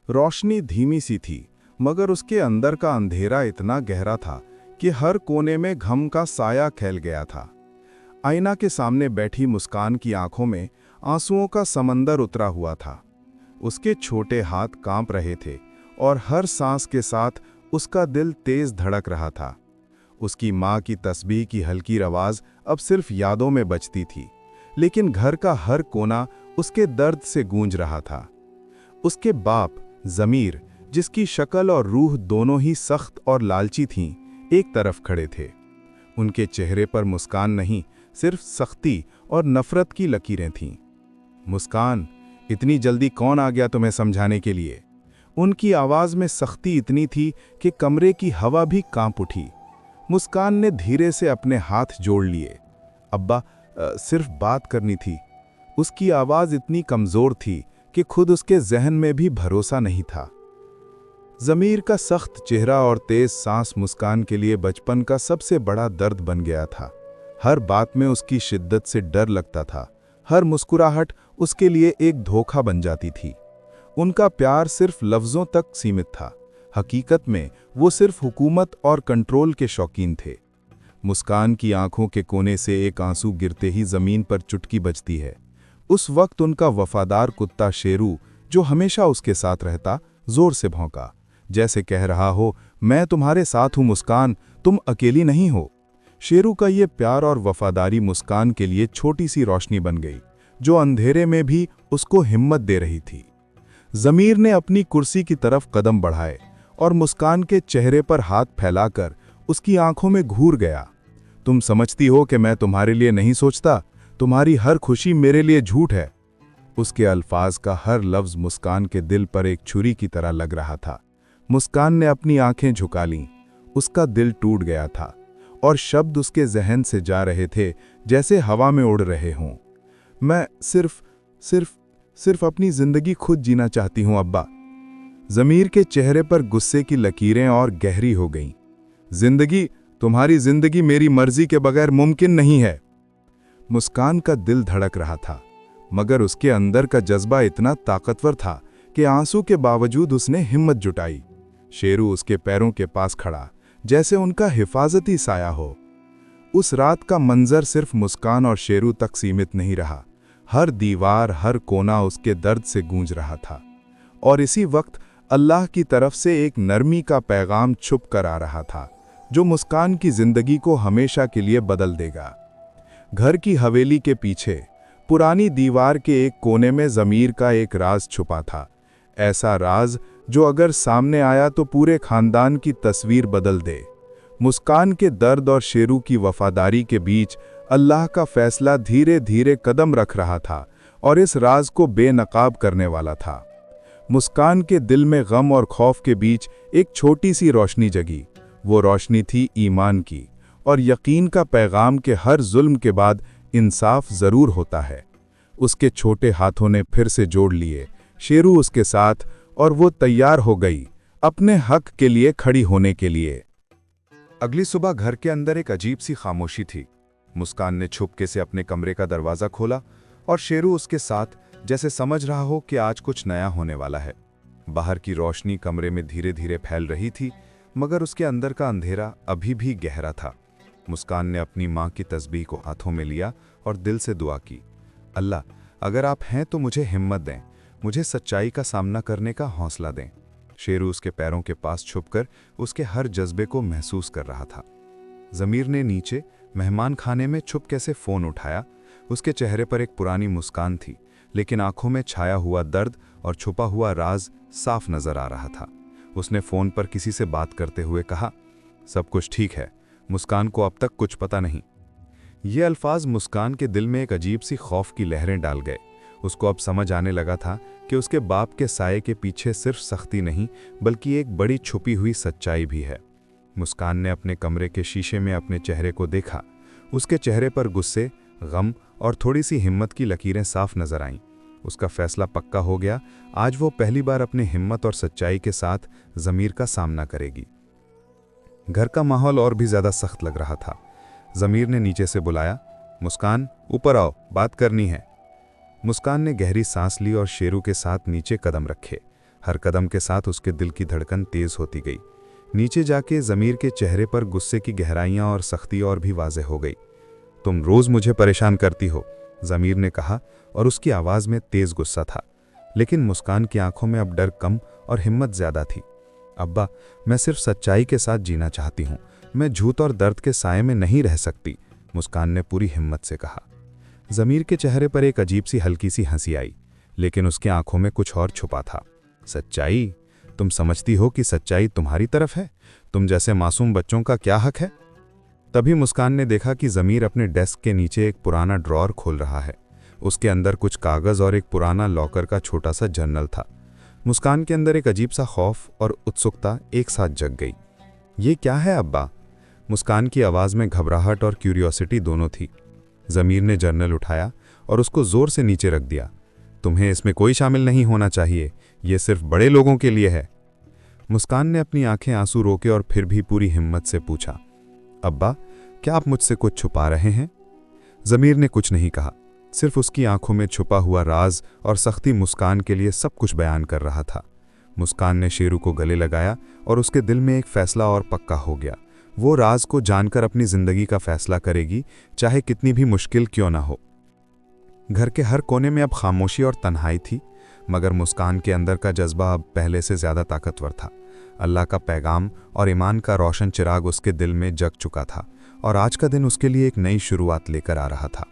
रोशनी धीमी सी थी, मगर उसके अंदर का अंधेरा इतना गहरा था कि हर कोने में घम का साया फैल गया था। आईना के सामने बैठी मुस्कान की आंखों में आंसुओं का समंदर उतरा हुआ था। उसके छोटे हाथ कांप रहे थे और हर सांस के साथ उसका दिल तेज धड़क रहा था। उसकी माँ की तस्बीह की हल्की आवाज अब सिर्फ यादों में बजती थी, लेकिन घर का हर कोना उसके दर्द से गूंज रहा था। उसके बाप ज़मीर, जिसकी शक्ल और रूह दोनों ही सख्त और लालची थीं, एक तरफ खड़े थे। उनके चेहरे पर मुस्कान नहीं, सिर्फ सख्ती और नफरत की लकीरें थीं। मुस्कान, इतनी जल्दी कौन आ गया तुम्हें समझाने के लिए? उनकी आवाज में सख्ती इतनी थी कि कमरे की हवा भी कांप उठी। मुस्कान ने धीरे से अपने हाथ जोड़ लिए। अब्बा, सिर्फ बात करनी थी। उसकी आवाज इतनी कमजोर थी कि खुद उसके जहन में भी भरोसा नहीं था। ज़मीर का सख्त चेहरा और तेज सांस मुस्कान के लिए बचपन का सबसे बड़ा दर्द बन गया था। हर बात में उसकी शिद्दत से डर लगता था। हर मुस्कुराहट उसके लिए एक धोखा बन जाती थी। उनका प्यार सिर्फ लफ्ज़ों तक सीमित था। हकीकत में वो सिर्फ हुकूमत और कंट्रोल के शौकीन थे। मुस्कान की आंखों के कोने से एक आंसू गिरते ही ज़मीन पर चुटकी बजती है। उस वक्त उनका वफादार कुत्ता शेरू, जो हमेशा उसके साथ रहता, जोर से भौंका, जैसे कह रहा हो, मैं तुम्हारे साथ हूं मुस्कान, तुम अकेली नहीं हो। शेरू का ये प्यार और वफादारी मुस्कान के लिए छोटी सी रोशनी बन गई, जो अंधेरे में भी उसको हिम्मत दे रही थी। ज़मीर ने अपनी कुर्सी की तरफ कदम बढ़ाए और मुस्कान के चेहरे पर हाथ फैलाकर उसकी आंखों में घूर गया। तुम समझती हो कि मैं तुम्हारे लिए नहीं सोचता, तुम्हारी हर खुशी मेरे लिए झूठ है। उसके अल्फाज का हर लफ्ज मुस्कान के दिल पर एक छुरी की तरह लग रहा था। मुस्कान ने अपनी आंखें झुका लीं। उसका दिल टूट गया था और शब्द उसके जहन से जा रहे थे जैसे हवा में उड़ रहे हों। मैं सिर्फ अपनी जिंदगी खुद जीना चाहती हूं अब्बा। ज़मीर के चेहरे पर गुस्से की लकीरें और गहरी हो गईं। जिंदगी, तुम्हारी जिंदगी मेरी मर्जी के बगैर मुमकिन नहीं है। मुस्कान का दिल धड़क रहा था, मगर उसके अंदर का जज्बा इतना ताकतवर था कि आंसू के बावजूद उसने हिम्मत जुटाई। शेरू उसके पैरों के पास खड़ा, जैसे उनका हिफाजती साया हो। उस रात का मंजर सिर्फ मुस्कान और शेरू तक सीमित नहीं रहा। हर दीवार, हर कोना उसके दर्द से गूंज रहा था। और इसी वक्त अल्लाह की तरफ से एक नरमी का पैगाम छुप कर आ रहा था, जो मुस्कान की जिंदगी को हमेशा के लिए बदल देगा। घर की हवेली के पीछे पुरानी दीवार के एक कोने में ज़मीर का एक राज छुपा था। ऐसा राज जो अगर सामने आया तो पूरे खानदान की तस्वीर बदल दे। मुस्कान के दर्द और शेरू की वफादारी के बीच अल्लाह का फैसला धीरे धीरे कदम रख रहा था और इस राज को बेनकाब करने वाला था। मुस्कान के दिल में गम और खौफ के बीच एक छोटी सी रोशनी जगी। वो रोशनी थी ईमान की और यकीन का पैगाम के हर जुल्म के बाद इंसाफ ज़रूर होता है। उसके छोटे हाथों ने फिर से जोड़ लिए, शेरू उसके साथ, और वो तैयार हो गई अपने हक के लिए खड़ी होने के लिए। अगली सुबह घर के अंदर एक अजीब सी खामोशी थी। मुस्कान ने छुपके से अपने कमरे का दरवाज़ा खोला और शेरू उसके साथ, जैसे समझ रहा हो कि आज कुछ नया होने वाला है। बाहर की रोशनी कमरे में धीरे धीरे फैल रही थी, मगर उसके अंदर का अंधेरा अभी भी गहरा था। मुस्कान ने अपनी माँ की तस्बीह को हाथों में लिया और दिल से दुआ की, अल्लाह, अगर आप हैं तो मुझे हिम्मत दें, मुझे सच्चाई का सामना करने का हौसला दें। शेरू उसके पैरों के पास छुपकर उसके हर जज्बे को महसूस कर रहा था। ज़मीर ने नीचे मेहमान खाने में छुप कैसे फ़ोन उठाया। उसके चेहरे पर एक पुरानी मुस्कान थी, लेकिन आंखों में छाया हुआ दर्द और छुपा हुआ राज साफ नजर आ रहा था। उसने फ़ोन पर किसी से बात करते हुए कहा, सब कुछ ठीक है, मुस्कान को अब तक कुछ पता नहीं। ये अल्फाज मुस्कान के दिल में एक अजीब सी खौफ की लहरें डाल गए। उसको अब समझ आने लगा था कि उसके बाप के साये के पीछे सिर्फ सख्ती नहीं, बल्कि एक बड़ी छुपी हुई सच्चाई भी है। मुस्कान ने अपने कमरे के शीशे में अपने चेहरे को देखा। उसके चेहरे पर गुस्से, गम और थोड़ी सी हिम्मत की लकीरें साफ नजर आईं। उसका फैसला पक्का हो गया, आज वो पहली बार अपनी हिम्मत और सच्चाई के साथ ज़मीर का सामना करेगी। घर का माहौल और भी ज़्यादा सख्त लग रहा था। ज़मीर ने नीचे से बुलाया, मुस्कान, ऊपर आओ, बात करनी है। मुस्कान ने गहरी सांस ली और शेरू के साथ नीचे कदम रखे। हर कदम के साथ उसके दिल की धड़कन तेज होती गई। नीचे जाके ज़मीर के चेहरे पर गुस्से की गहराइयां और सख्ती और भी वाज़ेह हो गई। तुम रोज़ मुझे परेशान करती हो, ज़मीर ने कहा, और उसकी आवाज़ में तेज़ गुस्सा था। लेकिन मुस्कान की आंखों में अब डर कम और हिम्मत ज़्यादा थी। अब्बा, मैं सिर्फ सच्चाई के साथ जीना चाहती हूँ, मैं झूठ और दर्द के साए में नहीं रह सकती, मुस्कान ने पूरी हिम्मत से कहा। ज़मीर के चेहरे पर एक अजीब सी हल्की सी हंसी आई, लेकिन उसकी आंखों में कुछ और छुपा था। सच्चाई? तुम समझती हो कि सच्चाई तुम्हारी तरफ है? तुम जैसे मासूम बच्चों का क्या हक है? तभी मुस्कान ने देखा कि ज़मीर अपने डेस्क के नीचे एक पुराना ड्रॉर खोल रहा है। उसके अंदर कुछ कागज़ और एक पुराना लॉकर का छोटा सा जर्नल था। मुस्कान के अंदर एक अजीब सा खौफ और उत्सुकता एक साथ जग गई। ये क्या है अब्बा? मुस्कान की आवाज़ में घबराहट और क्यूरियोसिटी दोनों थी। ज़मीर ने जर्नल उठाया और उसको ज़ोर से नीचे रख दिया। तुम्हें इसमें कोई शामिल नहीं होना चाहिए, ये सिर्फ बड़े लोगों के लिए है। मुस्कान ने अपनी आंखें आंसू रोके और फिर भी पूरी हिम्मत से पूछा, अब्बा, क्या आप मुझसे कुछ छुपा रहे हैं? ज़मीर ने कुछ नहीं कहा, सिर्फ उसकी आंखों में छुपा हुआ राज और सख्ती मुस्कान के लिए सब कुछ बयान कर रहा था। मुस्कान ने शेरू को गले लगाया और उसके दिल में एक फैसला और पक्का हो गया। वो राज को जानकर अपनी जिंदगी का फैसला करेगी, चाहे कितनी भी मुश्किल क्यों ना हो। घर के हर कोने में अब खामोशी और तन्हाई थी, मगर मुस्कान के अंदर का जज्बा अब पहले से ज़्यादा ताकतवर था। अल्लाह का पैगाम और ईमान का रोशन चिराग उसके दिल में जग चुका था और आज का दिन उसके लिए एक नई शुरुआत लेकर आ रहा था।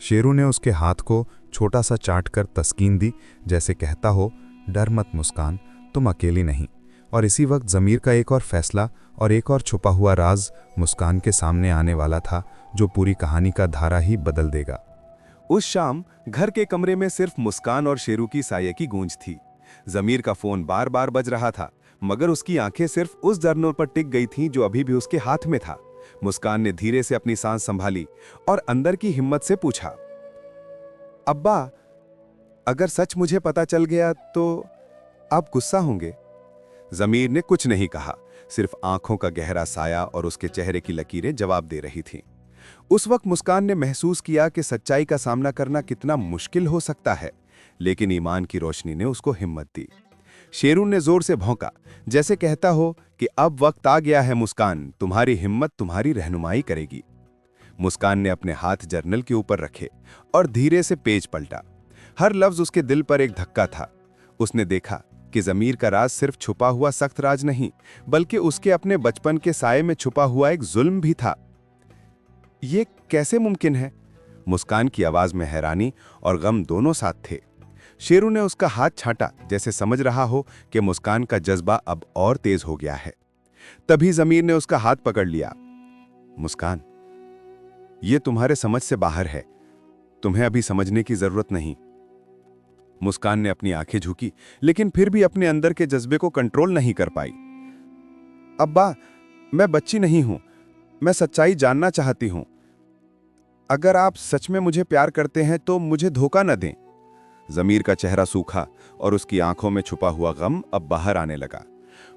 शेरू ने उसके हाथ को छोटा सा चाट कर तस्कीन दी, जैसे कहता हो, डर मत मुस्कान, तुम अकेली नहीं। और इसी वक्त ज़मीर का एक और फैसला और एक और छुपा हुआ राज मुस्कान के सामने आने वाला था, जो पूरी कहानी का धारा ही बदल देगा। उस शाम घर के कमरे में सिर्फ मुस्कान और शेरू की साये की गूंज थी। ज़मीर का फोन बार बार बज रहा था, मगर उसकी आंखें सिर्फ उस जर्नल पर टिक गई थीं जो अभी भी उसके हाथ में था। मुस्कान ने धीरे से अपनी सांस संभाली और अंदर की हिम्मत से पूछा, अब्बा, अगर सच मुझे पता चल गया तो आप गुस्सा होंगे? ज़मीर ने कुछ नहीं कहा, सिर्फ आंखों का गहरा साया और उसके चेहरे की लकीरें जवाब दे रही थीं। उस वक्त मुस्कान ने महसूस किया कि सच्चाई का सामना करना कितना मुश्किल हो सकता है, लेकिन ईमान की रोशनी ने उसको हिम्मत दी। शेरू ने जोर से भौंका, जैसे कहता हो कि अब वक्त आ गया है मुस्कान, तुम्हारी हिम्मत तुम्हारी रहनुमाई करेगी। मुस्कान ने अपने हाथ जर्नल के ऊपर रखे और धीरे से पेज पलटा। हर लफ्ज उसके दिल पर एक धक्का था। उसने देखा कि ज़मीर का राज सिर्फ छुपा हुआ सख्त राज नहीं, बल्कि उसके अपने बचपन के साये में छुपा हुआ एक जुल्म भी था। ये कैसे मुमकिन है? मुस्कान की आवाज में हैरानी और गम दोनों साथ थे। शेरू ने उसका हाथ छाटा, जैसे समझ रहा हो कि मुस्कान का जज्बा अब और तेज हो गया है। तभी ज़मीर ने उसका हाथ पकड़ लिया। मुस्कान, ये तुम्हारे समझ से बाहर है, तुम्हें अभी समझने की जरूरत नहीं। मुस्कान ने अपनी आंखें झुकी, लेकिन फिर भी अपने अंदर के जज्बे को कंट्रोल नहीं कर पाई। अब्बा, मैं बच्ची नहीं हूं, मैं सच्चाई जानना चाहती हूं। अगर आप सच में मुझे प्यार करते हैं तो मुझे धोखा न दें। ज़मीर का चेहरा सूखा और उसकी आंखों में छुपा हुआ गम अब बाहर आने लगा।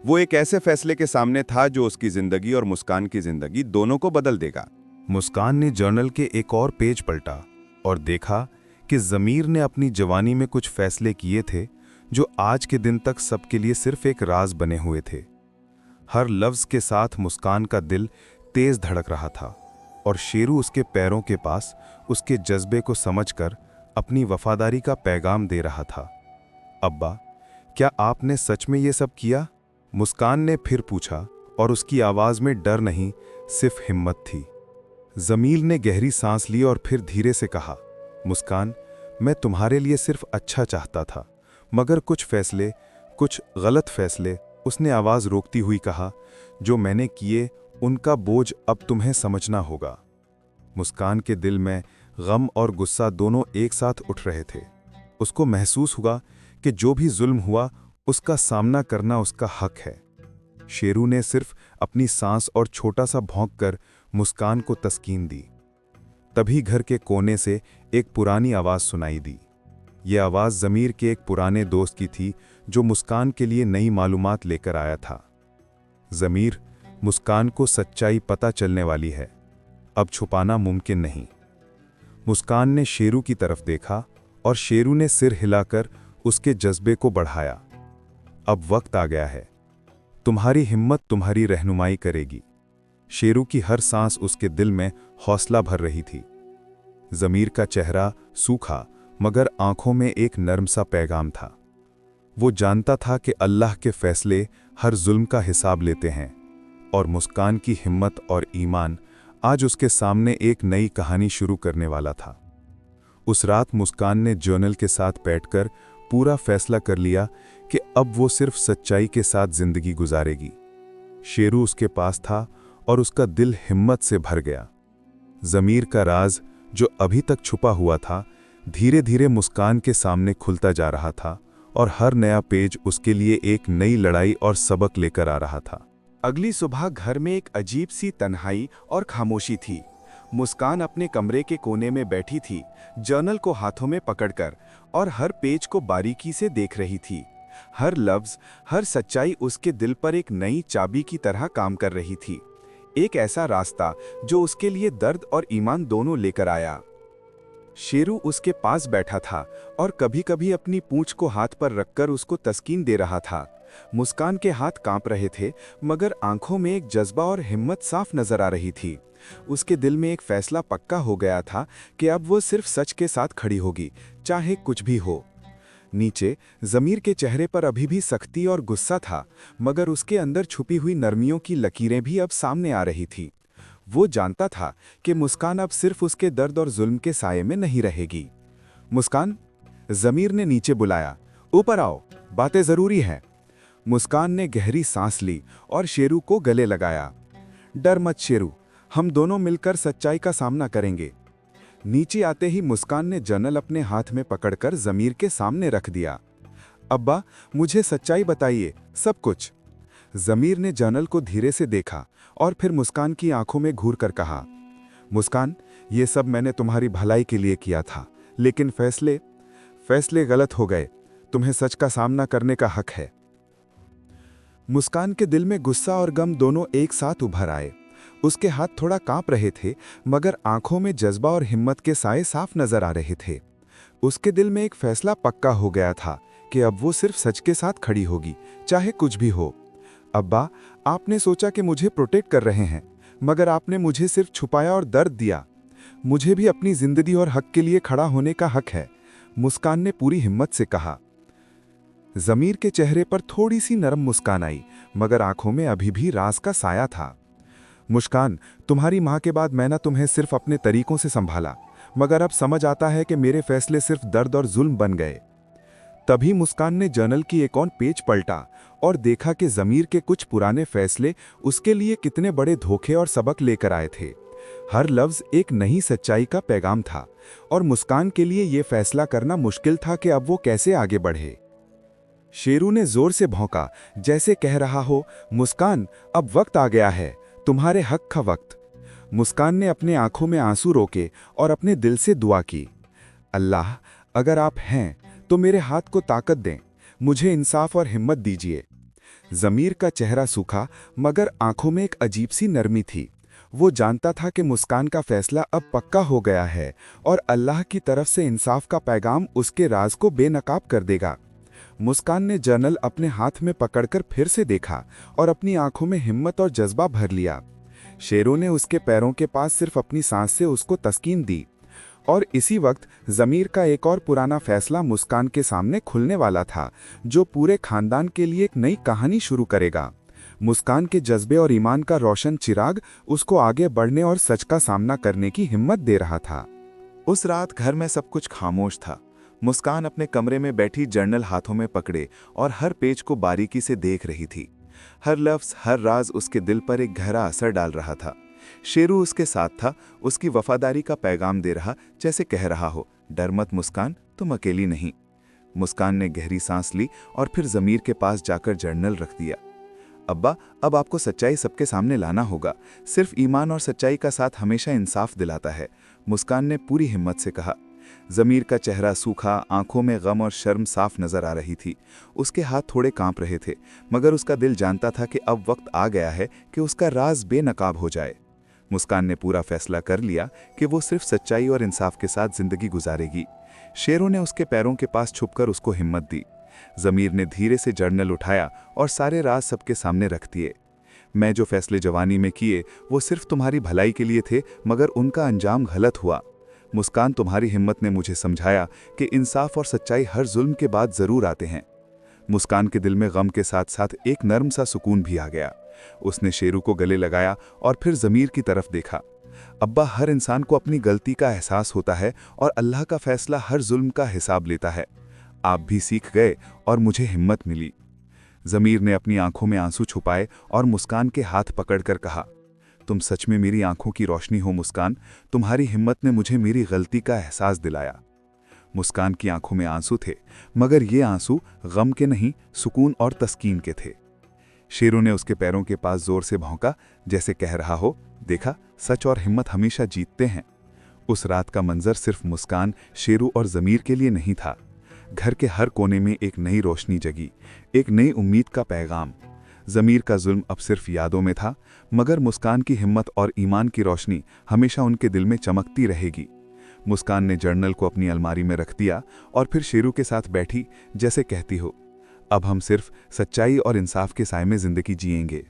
वो एक ऐसे फैसले के सामने था जो उसकी जिंदगी और मुस्कान की जिंदगी दोनों को बदल देगा। मुस्कान ने जर्नल के एक और पेज पलटा और देखा कि ज़मीर ने अपनी जवानी में कुछ फैसले किए थे जो आज के दिन तक सबके लिए सिर्फ एक राज बने हुए थे। हर लफ्ज़ के साथ मुस्कान का दिल तेज धड़क रहा था और शेरू उसके पैरों के पास उसके जज्बे को समझकर अपनी वफादारी का पैगाम दे रहा था। अब्बा, क्या आपने सच में ये सब किया? मुस्कान ने फिर पूछा और उसकी आवाज़ में डर नहीं, सिर्फ हिम्मत थी। ज़मीर ने गहरी सांस ली और फिर धीरे से कहा, मुस्कान, मैं तुम्हारे लिए सिर्फ अच्छा चाहता था, मगर कुछ फैसले, कुछ गलत फैसले, उसने आवाज़ रोकती हुई कहा, जो मैंने किए उनका बोझ अब तुम्हें समझना होगा। मुस्कान के दिल में गम और गुस्सा दोनों एक साथ उठ रहे थे। उसको महसूस हुआ कि जो भी जुल्म हुआ उसका सामना करना उसका हक है। शेरू ने सिर्फ अपनी सांस और छोटा सा भौंक कर मुस्कान को तस्कीन दी। तभी घर के कोने से एक पुरानी आवाज़ सुनाई दी। ये आवाज़ ज़मीर के एक पुराने दोस्त की थी जो मुस्कान के लिए नई मालूमात लेकर आया था। ज़मीर, मुस्कान को सच्चाई पता चलने वाली है, अब छुपाना मुमकिन नहीं। मुस्कान ने शेरू की तरफ देखा और शेरू ने सिर हिलाकर उसके जज्बे को बढ़ाया। अब वक्त आ गया है। तुम्हारी हिम्मत तुम्हारी रहनुमाई करेगी। शेरू की हर सांस उसके दिल में हौसला भर रही थी। ज़मीर का चेहरा सूखा मगर आंखों में एक नरम सा पैगाम था। वो जानता था कि अल्लाह के फैसले हर जुल्म का हिसाब लेते हैं, और मुस्कान की हिम्मत और ईमान आज उसके सामने एक नई कहानी शुरू करने वाला था। उस रात मुस्कान ने जर्नल के साथ बैठकर पूरा फैसला कर लिया कि अब वो सिर्फ सच्चाई के साथ जिंदगी गुजारेगी। शेरू उसके पास था और उसका दिल हिम्मत से भर गया। ज़मीर का राज जो अभी तक छुपा हुआ था, धीरे धीरे मुस्कान के सामने खुलता जा रहा था, और हर नया पेज उसके लिए एक नई लड़ाई और सबक लेकर आ रहा था। अगली सुबह घर में एक अजीब सी तन्हाई और खामोशी थी। मुस्कान अपने कमरे के कोने में बैठी थी, जर्नल को हाथों में पकड़कर, और हर पेज को बारीकी से देख रही थी। हर लफ्ज, हर सच्चाई उसके दिल पर एक नई चाबी की तरह काम कर रही थी। एक ऐसा रास्ता जो उसके लिए दर्द और ईमान दोनों लेकर आया। शेरू उसके पास बैठा था और कभी-कभी अपनी पूंछ को हाथ पर रखकर उसको तस्कीन दे रहा था। मुस्कान के हाथ कांप रहे थे, मगर आंखों में एक जज्बा और हिम्मत साफ नजर आ रही थी। उसके दिल में एक फैसला पक्का हो गया था कि अब वो सिर्फ सच के साथ खड़ी होगी, चाहे कुछ भी हो। नीचे ज़मीर के चेहरे पर अभी भी सख्ती और गुस्सा था, मगर उसके अंदर छुपी हुई नरमियों की लकीरें भी अब सामने आ रही थी। वो जानता था कि मुस्कान अब सिर्फ उसके दर्द और जुल्म के साये में नहीं रहेगी। मुस्कान, ज़मीर ने नीचे बुलाया। ऊपर आओ, बातें ज़रूरी हैं। मुस्कान ने गहरी सांस ली और शेरू को गले लगाया। डर मत शेरू, हम दोनों मिलकर सच्चाई का सामना करेंगे। नीचे आते ही मुस्कान ने जर्नल अपने हाथ में पकड़कर ज़मीर के सामने रख दिया। अब्बा, मुझे सच्चाई बताइए, सब कुछ। ज़मीर ने जर्नल को धीरे से देखा और फिर मुस्कान की आंखों में घूर कर कहा, मुस्कान, ये सब मैंने तुम्हारी भलाई के लिए किया था, लेकिन फैसले गलत हो गए। तुम्हें सच का सामना करने का हक है। मुस्कान के दिल में गुस्सा और गम दोनों एक साथ उभर आए। उसके हाथ थोड़ा कांप रहे थे, मगर आंखों में जज्बा और हिम्मत के साए साफ नजर आ रहे थे। उसके दिल में एक फैसला पक्का हो गया था कि अब वो सिर्फ सच के साथ खड़ी होगी, चाहे कुछ भी हो। अब्बा, आपने सोचा कि मुझे प्रोटेक्ट कर रहे हैं, मगर आपने मुझे सिर्फ छुपाया और दर्द दिया। मुझे भी अपनी जिंदगी और हक के लिए खड़ा होने का हक है, मुस्कान ने पूरी हिम्मत से कहा। ज़मीर के चेहरे पर थोड़ी सी नरम मुस्कान आई, मगर आंखों में अभी भी राज का साया था। मुस्कान, तुम्हारी मां के बाद मैंने तुम्हें सिर्फ अपने तरीकों से संभाला, मगर अब समझ आता है कि मेरे फैसले सिर्फ दर्द और जुल्म बन गए। तभी मुस्कान ने जर्नल की एक और पेज पलटा और देखा कि ज़मीर के कुछ पुराने फैसले उसके लिए कितने बड़े धोखे और सबक लेकर आए थे। हर लफ्ज एक नई सच्चाई का पैगाम था, और मुस्कान के लिए यह फैसला करना मुश्किल था कि अब वो कैसे आगे बढ़े। शेरू ने जोर से भौंका, जैसे कह रहा हो, मुस्कान, अब वक्त आ गया है, तुम्हारे हक का वक्त। मुस्कान ने अपने आंखों में आंसू रोके और अपने दिल से दुआ की, अल्लाह, अगर आप हैं तो मेरे हाथ को ताकत दें, मुझे इंसाफ और हिम्मत दीजिए। ज़मीर का चेहरा सूखा, मगर आंखों में एक अजीब सी नरमी थी। वो जानता था कि मुस्कान का फैसला अब पक्का हो गया है, और अल्लाह की तरफ से इंसाफ का पैगाम उसके राज को बेनकाब कर देगा। मुस्कान ने जर्नल अपने हाथ में पकड़कर फिर से देखा और अपनी आंखों में हिम्मत और जज्बा भर लिया। शेरू ने उसके पैरों के पास सिर्फ अपनी सांस से उसको तस्कीन दी, और इसी वक्त ज़मीर का एक और पुराना फैसला मुस्कान के सामने खुलने वाला था, जो पूरे खानदान के लिए एक नई कहानी शुरू करेगा। मुस्कान के जज्बे और ईमान का रोशन चिराग उसको आगे बढ़ने और सच का सामना करने की हिम्मत दे रहा था। उस रात घर में सब कुछ खामोश था। मुस्कान अपने कमरे में बैठी जर्नल हाथों में पकड़े और हर पेज को बारीकी से देख रही थी। हर लफ्ज, हर राज उसके दिल पर एक गहरा असर डाल रहा था। शेरू उसके साथ था, उसकी वफादारी का पैगाम दे रहा, जैसे कह रहा हो, डर मत मुस्कान, तुम अकेली नहीं। मुस्कान ने गहरी सांस ली और फिर ज़मीर के पास जाकर जर्नल रख दिया। अब्बा, अब आपको सच्चाई सबके सामने लाना होगा। सिर्फ ईमान और सच्चाई का साथ हमेशा इंसाफ दिलाता है, मुस्कान ने पूरी हिम्मत से कहा। ज़मीर का चेहरा सूखा, आंखों में गम और शर्म साफ नजर आ रही थी। उसके हाथ थोड़े कांप रहे थे, मगर उसका दिल जानता था कि अब वक्त आ गया है कि उसका राज बेनकाब हो जाए। मुस्कान ने पूरा फैसला कर लिया कि वो सिर्फ सच्चाई और इंसाफ के साथ जिंदगी गुजारेगी। शेरू ने उसके पैरों के पास छुपकर उसको हिम्मत दी। ज़मीर ने धीरे से जर्नल उठाया और सारे राज सबके सामने रख दिए। मैं जो फैसले जवानी में किए वो सिर्फ तुम्हारी भलाई के लिए थे, मगर उनका अंजाम गलत हुआ। मुस्कान, तुम्हारी हिम्मत ने मुझे समझाया कि इंसाफ और सच्चाई हर जुल्म के बाद ज़रूर आते हैं। मुस्कान के दिल में गम के साथ साथ एक नर्म सा सुकून भी आ गया। उसने शेरू को गले लगाया और फिर ज़मीर की तरफ देखा। अब्बा, हर इंसान को अपनी गलती का एहसास होता है और अल्लाह का फैसला हर जुल्म का हिसाब लेता है। आप भी सीख गए और मुझे हिम्मत मिली। ज़मीर ने अपनी आंखों में आंसू छुपाए और मुस्कान के हाथ पकड़कर कहा, तुम सच में मेरी आंखों की रोशनी हो मुस्कान। तुम्हारी हिम्मत ने मुझे मेरी गलती का एहसास दिलाया। मुस्कान की आंखों में आंसू थे, मगर ये आंसू गम के नहीं, सुकून और तस्कीन के थे। शेरू ने उसके पैरों के पास जोर से भौंका, जैसे कह रहा हो, देखा, सच और हिम्मत हमेशा जीतते हैं। उस रात का मंजर सिर्फ मुस्कान, शेरू और ज़मीर के लिए नहीं था। घर के हर कोने में एक नई रोशनी जगी, एक नई उम्मीद का पैगाम। ज़मीर का जुल्म अब सिर्फ यादों में था, मगर मुस्कान की हिम्मत और ईमान की रोशनी हमेशा उनके दिल में चमकती रहेगी। मुस्कान ने जर्नल को अपनी अलमारी में रख दिया और फिर शेरू के साथ बैठी, जैसे कहती हो, अब हम सिर्फ सच्चाई और इंसाफ के साए में ज़िंदगी जिएंगे।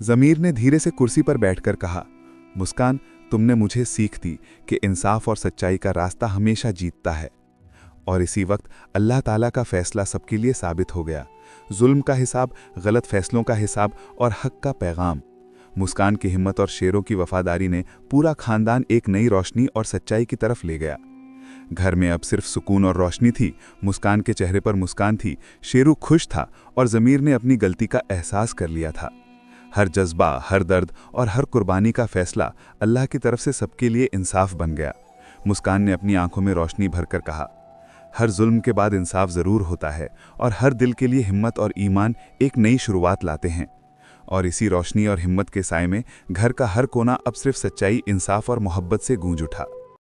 ज़मीर ने धीरे से कुर्सी पर बैठकर कहा, मुस्कान, तुमने मुझे सीख दी कि इंसाफ और सच्चाई का रास्ता हमेशा जीतता है। और इसी वक्त अल्लाह ताला का फैसला सबके लिए साबित हो गया। जुल्म का हिसाब, गलत फैसलों का हिसाब और हक का पैगाम। मुस्कान की हिम्मत और शेरों की वफादारी ने पूरा खानदान एक नई रोशनी और सच्चाई की तरफ ले गया। घर में अब सिर्फ सुकून और रोशनी थी। मुस्कान के चेहरे पर मुस्कान थी, शेरू खुश था और ज़मीर ने अपनी गलती का एहसास कर लिया था। हर जज्बा, हर दर्द और हर कुर्बानी का फैसला अल्लाह की तरफ से सबके लिए इंसाफ बन गया। मुस्कान ने अपनी आंखों में रोशनी भरकर कहा, हर जुल्म के बाद इंसाफ ज़रूर होता है और हर दिल के लिए हिम्मत और ईमान एक नई शुरुआत लाते हैं। और इसी रोशनी और हिम्मत के साए में घर का हर कोना अब सिर्फ सच्चाई, इंसाफ और मोहब्बत से गूंज उठा।